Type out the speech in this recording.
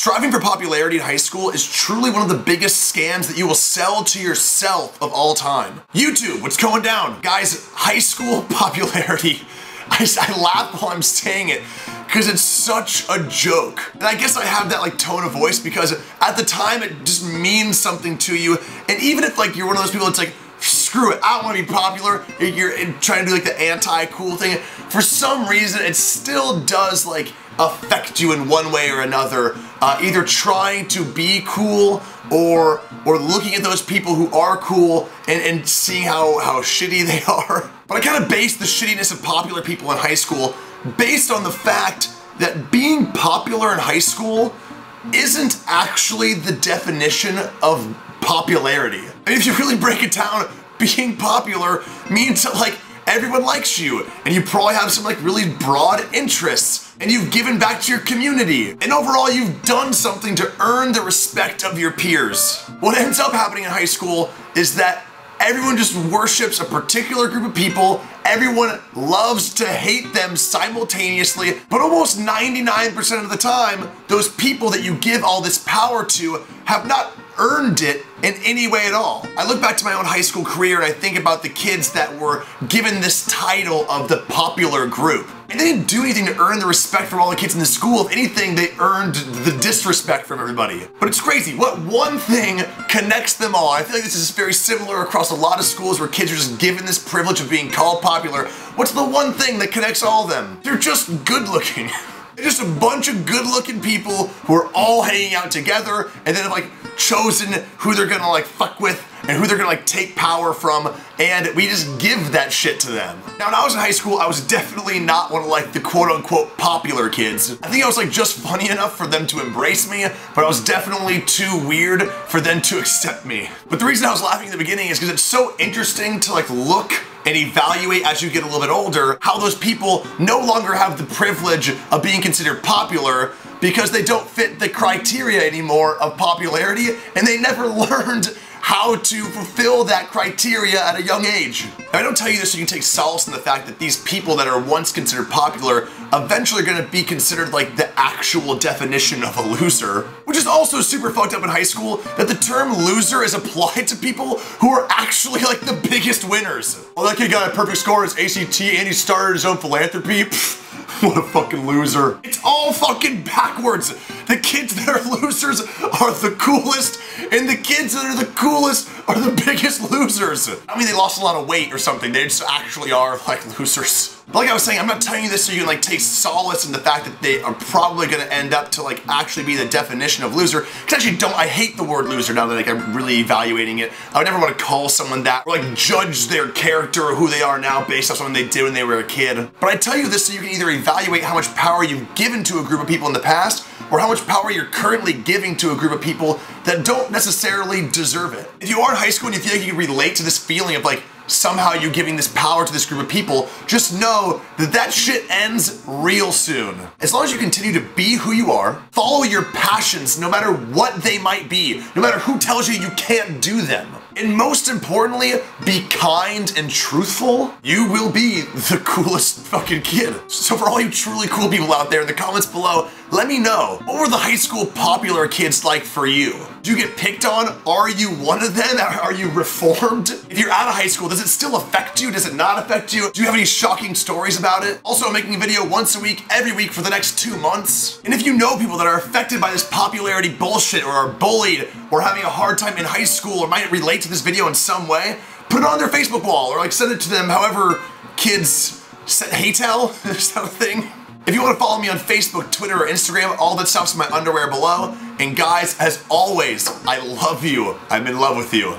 Striving for popularity in high school is truly one of the biggest scams that you will sell to yourself of all time. YouTube, what's going down? Guys, high school popularity, I laugh while I'm saying it because it's such a joke. And I guess I have that like tone of voice because at the time it just means something to you. And even if like you're one of those people that's like, screw it, I don't want to be popular, you're trying to do like the anti-cool thing, for some reason it still does like affect you in one way or another, either trying to be cool or looking at those people who are cool and seeing how shitty they are. But I kind of base the shittiness of popular people in high school based on the fact that being popular in high school isn't actually the definition of popularity. I mean, if you really break it down, being popular means that like everyone likes you and you probably have some like really broad interests and you've given back to your community and overall you've done something to earn the respect of your peers. What ends up happening in high school is that everyone just worships a particular group of people, everyone loves to hate them simultaneously, but almost 99% of the time, those people that you give all this power to have not earned it in any way at all. I look back to my own high school career and I think about the kids that were given this title of the popular group. And they didn't do anything to earn the respect from all the kids in the school. If anything, they earned the disrespect from everybody. But it's crazy, what one thing connects them all? I feel like this is very similar across a lot of schools where kids are just given this privilege of being called popular. What's the one thing that connects all of them? They're just good looking. They're just a bunch of good looking people who are all hanging out together and then have like chosen who they're gonna like fuck with and who they're gonna like take power from, and we just give that shit to them. Now when I was in high school, I was definitely not one of like the quote unquote popular kids. I think I was like just funny enough for them to embrace me, but I was definitely too weird for them to accept me. But the reason I was laughing in the beginning is because it's so interesting to like look and evaluate as you get a little bit older how those people no longer have the privilege of being considered popular because they don't fit the criteria anymore of popularity and they never learned how to fulfill that criteria at a young age. Now, I don't tell you this so you can take solace in the fact that these people that are once considered popular eventually are gonna be considered like the actual definition of a loser, which is also super fucked up in high school that the term loser is applied to people who are actually like the biggest winners. Well, that kid got a perfect score in his ACT and he started his own philanthropy. Pfft, what a fucking loser. It's all fucking backwards. The kids that are losers are the coolest, and the kids that are the coolest are the biggest losers. I mean, they lost a lot of weight or something. They just actually are like losers. But like I was saying, I'm not telling you this so you can like take solace in the fact that they are probably gonna end up to like actually be the definition of loser. Cause I actually I hate the word loser now that like I'm really evaluating it. I would never want to call someone that or like judge their character or who they are now based off something they did when they were a kid. But I tell you this so you can either evaluate how much power you've given to a group of people in the past or how much power you're currently giving to a group of people that don't necessarily deserve it. If you are in high school and you feel like you can relate to this feeling of like somehow you giving this power to this group of people, just know that that shit ends real soon. As long as you continue to be who you are, follow your passions no matter what they might be, no matter who tells you you can't do them, and most importantly, be kind and truthful, you will be the coolest fucking kid. So for all you truly cool people out there in the comments below, let me know, what were the high school popular kids like for you? Do you get picked on? Are you one of them? Are you reformed? If you're out of high school, does it still affect you? Does it not affect you? Do you have any shocking stories about it? Also, I'm making a video once a week, every week for the next 2 months. And if you know people that are affected by this popularity bullshit or are bullied or having a hard time in high school or might relate to this video in some way, put it on their Facebook wall or like send it to them however kids hey tell, is that a thing? If you want to follow me on Facebook, Twitter, or Instagram, all that stuff's in my underwear below. And guys, as always, I love you. I'm in love with you.